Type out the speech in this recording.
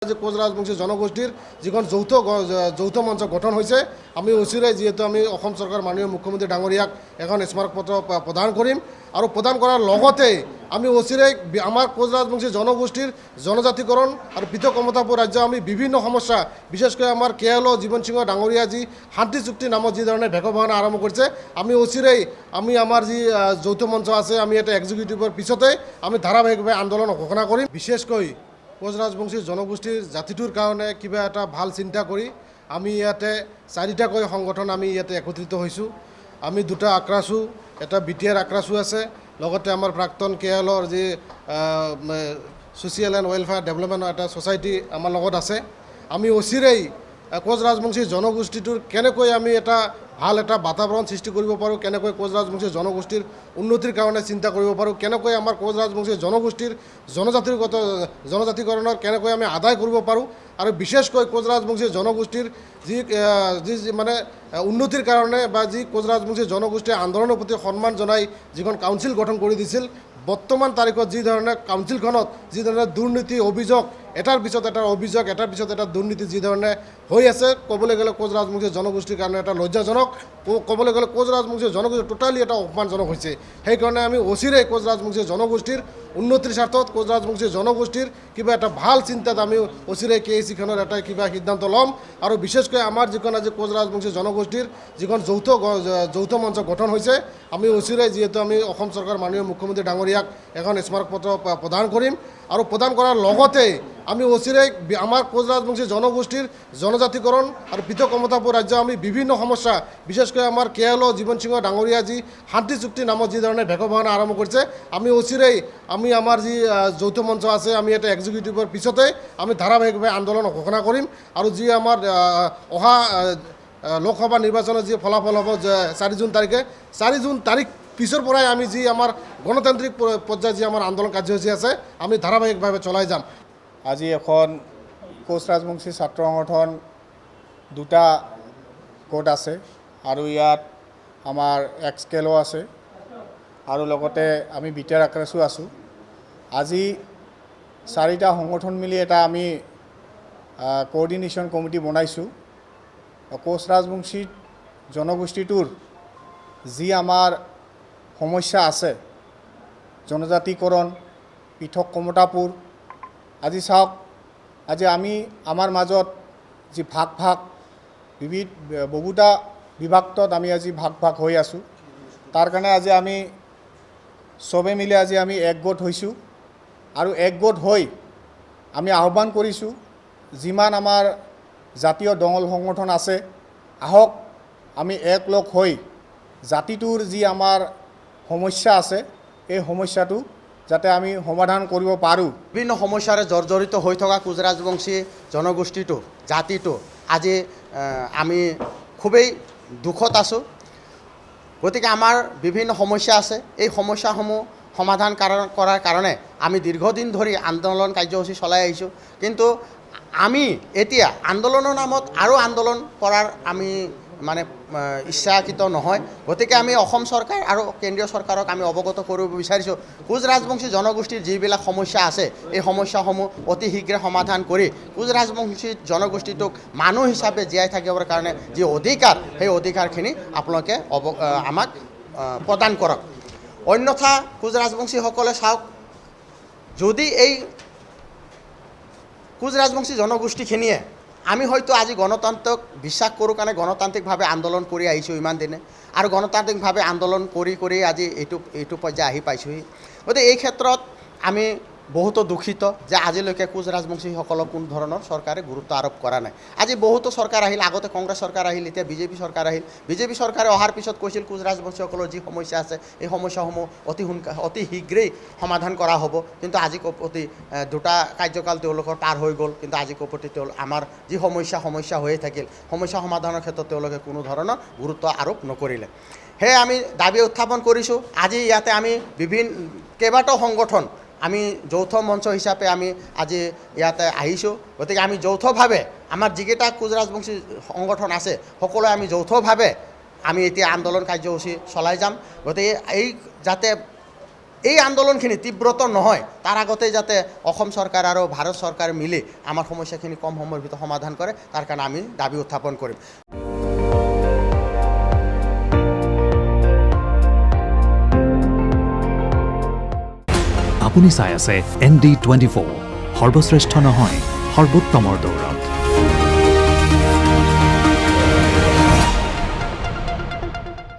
যে কোচ রাজবংশী জনগোষ্ঠীর যখন যৌথ মঞ্চ গঠন হয়েছে আমি অচিরেই যেহেতু আমি অসম সরকার মাননীয় মুখ্যমন্ত্রী ডাঙরিয়াক এখন স্মারকপত্র প্রদান করিম আর প্রদান করার লগতে আমি অচিরেই আমার কোচ রাজবংশী জনগোষ্ঠীর জনজাতিকরণ আর পৃথক ক্ষমতাপুর রাজ্য আমি বিভিন্ন সমস্যা বিশেষ করে আমার কেএলও জীবন সিংহ ডাঙরিয়া যি শান্তি চুক্তি নামত যে ধরনের ভেকভাৱনা আরম্ভ করছে আমি অচিরেই আমি আমার যে যৌথ মঞ্চ আছে আমি এটা এক্সিকিউটিভের পিছতে আমি ধারাবাহিকভাবে আন্দোলন ঘোষণা করি বিশেষকৈ কোচ ৰাজবংশী জনগোষ্ঠীৰ জাতিটোৰ কাৰণে কিবা এটা ভাল চিন্তা কৰি আমি ইয়াতে চাৰিটাকৈ সংগঠন আমি ইয়াতে একত্ৰিত হৈছোঁ আমি দুটা আক্ৰাছু এটা বিটিআৰ আক্ৰাছু আছে লগতে আমাৰ প্ৰাক্তন কেএলৰ যি ছ'চিয়েল এণ্ড ৱেলফেয়াৰ ডেভেলপমেণ্ট এটা ছ'চাইটি আমাৰ লগত আছে আমি অচিৰেই কোচ ৰাজবংশী জনগোষ্ঠীটোৰ কেনেকৈ আমি এটা ভাল এটা বাতাবৰণ সৃষ্টি কৰিব পাৰোঁ কেনেকৈ কোচ ৰাজবংশী জনগোষ্ঠীৰ উন্নতিৰ কাৰণে চিন্তা কৰিব পাৰোঁ কেনেকৈ আমাৰ কোচ ৰাজবংশী জনগোষ্ঠীৰ জনজাতিকৰণৰ কেনেকৈ আমি আদায় কৰিব পাৰোঁ আৰু বিশেষকৈ কোচ ৰাজবংশী জনগোষ্ঠীৰ যি মানে উন্নতিৰ কাৰণে বা যি কোচ ৰাজবংশী জনগোষ্ঠীৰ আন্দোলনৰ প্ৰতি সন্মান জনাই যিখন কাউন্সিল গঠন কৰি দিছিল বৰ্তমান তাৰিখত যি ধৰণে কাউন্সিলখনত যি ধৰণে দুৰ্নীতি অভিযোগ এটাৰ পিছত এটা অভিযোগ এটাৰ পিছত এটা দুৰ্নীতি যি ধৰণে হৈ আছে ক'বলৈ গ'লে কোচ ৰাজবংশী জনগোষ্ঠীৰ কাৰণে এটা লজ্জাজনক ক'বলৈ গ'লে কোচ ৰাজবংশী জনগোষ্ঠী টোটালি এটা অপমানজনক হৈছে সেইকাৰণে আমি অচিৰেই কোচ ৰাজবংশী জনগোষ্ঠীৰ উন্নতিৰ স্বাৰ্থত কোচ ৰাজবংশী জনগোষ্ঠীৰ কিবা এটা ভাল চিন্তাত আমি অচিৰেই KACখনৰ এটা কিবা সিদ্ধান্ত ল'ম আৰু বিশেষকৈ আমাৰ যিখন আজি কোচ ৰাজবংশী জনগোষ্ঠীৰ যিখন যৌথ মঞ্চ গঠন হৈছে আমি অচিৰেই যিহেতু আমি অসম চৰকাৰ মাননীয় মুখ্যমন্ত্ৰী ডাঙৰিয়াক এখন স্মাৰকপত্ৰ প্ৰদান কৰিম আৰু প্ৰদান কৰাৰ লগতে আমি অচিৰেই আমাৰ কোচ ৰাজবংশী জনগোষ্ঠীৰ জনজাতিকৰণ আৰু পৃথক ক্ষমতাপুৰ ৰাজ্য আমি বিভিন্ন সমস্যা বিশেষকৈ আমাৰ কেএলও জীবন সিংহ ডাঙৰিয়া যি শান্তি চুক্তি নামত যি ধৰণে ভেকভাৱনা আৰম্ভ কৰিছে আমি অচিৰেই আমি আমাৰ যি যৌথ মঞ্চ আছে আমি এটা এক্সিকিউটিভৰ পিছতে আমি ধাৰাবাহিকভাৱে আন্দোলন ঘোষণা কৰিম আৰু যি আমাৰ অহা লোকসভা নিৰ্বাচনৰ যি ফলাফল হ'ব 4 জুন তাৰিখে 4 জুন তাৰিখ পিছৰ পৰাই আমি যি আমাৰ গণতান্ত্ৰিক পৰ্যায়ত যি আমাৰ আন্দোলন কাৰ্যসূচী আছে আমি ধাৰাবাহিকভাৱে চলাই যাম আজি এখন কোচ ৰাজবংশী ছাত্ৰ সংগঠন দুটা গোট আছে আৰু ইয়াত আমাৰ এক্সকেলো আছে আৰু লগতে আমি বিটিআৰ আক্ৰাছু আছোঁ আজি চাৰিটা সংগঠন মিলি এটা আমি কোঅৰ্ডিনেশ্যন কমিটি বনাইছোঁ কোচ ৰাজবংশী জনগোষ্ঠীটোৰ যি আমাৰ সমস্যা আছে জনজাতিকৰণ পৃথক ক্ষমতাপুৰ আজি চাওক আজি আমি আমাৰ মাজত যি ভাগ বহুটা বিভাগত আমি আজি ভাগ হৈ আছোঁ তাৰ কাৰণে আজি আমি চবে মিলি আজি আমি একগোট হৈছোঁ আৰু একগোট হৈ আমি আহ্বান কৰিছোঁ যিমান আমাৰ জাতীয় দঙল সংগঠন আছে আহক আমি একলগ হৈ জাতিটোৰ যি আমাৰ সমস্যা আছে এই সমস্যাটো যাতে আমি সমাধান কৰিব পাৰোঁ বিভিন্ন সমস্যাৰে জৰ্জৰিত হৈ থকা কোচ ৰাজবংশী জনগোষ্ঠীটো জাতিটো আজি আমি খুবেই দুখত আছোঁ গতিকে আমাৰ বিভিন্ন সমস্যা আছে এই সমস্যাসমূহ সমাধান কৰাৰ কাৰণে আমি দীৰ্ঘদিন ধৰি আন্দোলন কাৰ্যসূচী চলাই আহিছোঁ কিন্তু আমি এতিয়া আন্দোলনৰ নামত আৰু আন্দোলন কৰাৰ আমি মানে ইচ্ছাকৃত নহয় গতিকে আমি অসম চৰকাৰ আৰু কেন্দ্ৰীয় চৰকাৰক আমি অৱগত কৰিব বিচাৰিছোঁ কোচ ৰাজবংশী জনগোষ্ঠীৰ যিবিলাক সমস্যা আছে এই সমস্যাসমূহ অতি শীঘ্ৰে সমাধান কৰি কোচ ৰাজবংশী জনগোষ্ঠীটোক মানুহ হিচাপে জীয়াই থাকিবৰ কাৰণে যি অধিকাৰ সেই অধিকাৰখিনি আপোনালোকে আমাক প্ৰদান কৰক অন্যথা কোচ ৰাজবংশীসকলে চাওক যদি এই কোচ ৰাজবংশী জনগোষ্ঠীখিনিয়ে আমি হয়তো আজি গণতন্ত্ৰক বিশ্বাস কৰোঁ কাৰণে গণতান্ত্ৰিকভাৱে আন্দোলন কৰি আহিছোঁ ইমান দিনে আৰু গণতান্ত্ৰিকভাৱে আন্দোলন কৰি আজি এইটো পৰ্যায় আহি পাইছোঁহি গতিকে এই ক্ষেত্ৰত আমি বহুতো দুখিত যে আজিলৈকে কোচ ৰাজবংশীসকলক কোনো ধৰণৰ চৰকাৰে গুৰুত্ব আৰোপ কৰা নাই আজি বহুতো চৰকাৰ আহিল আগতে কংগ্ৰেছ চৰকাৰ আহিল এতিয়া বিজেপি চৰকাৰ আহিল বিজেপি চৰকাৰে অহাৰ পিছত কৈছিল কোচ ৰাজবংশীসকলৰ যি সমস্যা আছে এই সমস্যাসমূহ অতি শীঘ্ৰেই সমাধান কৰা হ'ব কিন্তু আজি কপতি দুটা কাৰ্যকাল তেওঁলোকৰ পাৰ হৈ গ'ল কিন্তু আজি কপতি আমাৰ যি সমস্যা হৈয়ে থাকিল সমস্যা সমাধানৰ ক্ষেত্ৰত তেওঁলোকে কোনো ধৰণৰ গুৰুত্ব আৰোপ নকৰিলে সেয়ে আমি দাবী উত্থাপন কৰিছোঁ আজি ইয়াতে আমি কেইবাটাও সংগঠন আমি যৌথ মঞ্চ হিচাপে আমি আজি ইয়াতে আহিছোঁ গতিকে আমি যৌথভাৱে আমাৰ যিকেইটা কোচ ৰাজবংশী সংগঠন আছে সকলোৱে আমি যৌথভাৱে আমি এতিয়া আন্দোলন কাৰ্যসূচী চলাই যাম গতিকে এই যাতে এই আন্দোলনখিনি তীব্ৰতৰ নহয় তাৰ আগতে যাতে অসম চৰকাৰ আৰু ভাৰত চৰকাৰ মিলি আমাৰ সমস্যাখিনি কম সময়ৰ ভিতৰত সমাধান কৰে তাৰ কাৰণে আমি দাবী উত্থাপন কৰিম। আপুনি চাই আছে ND24 সৰ্বশ্ৰেষ্ঠ নহয় সৰ্বোত্তমৰ দৌৰত।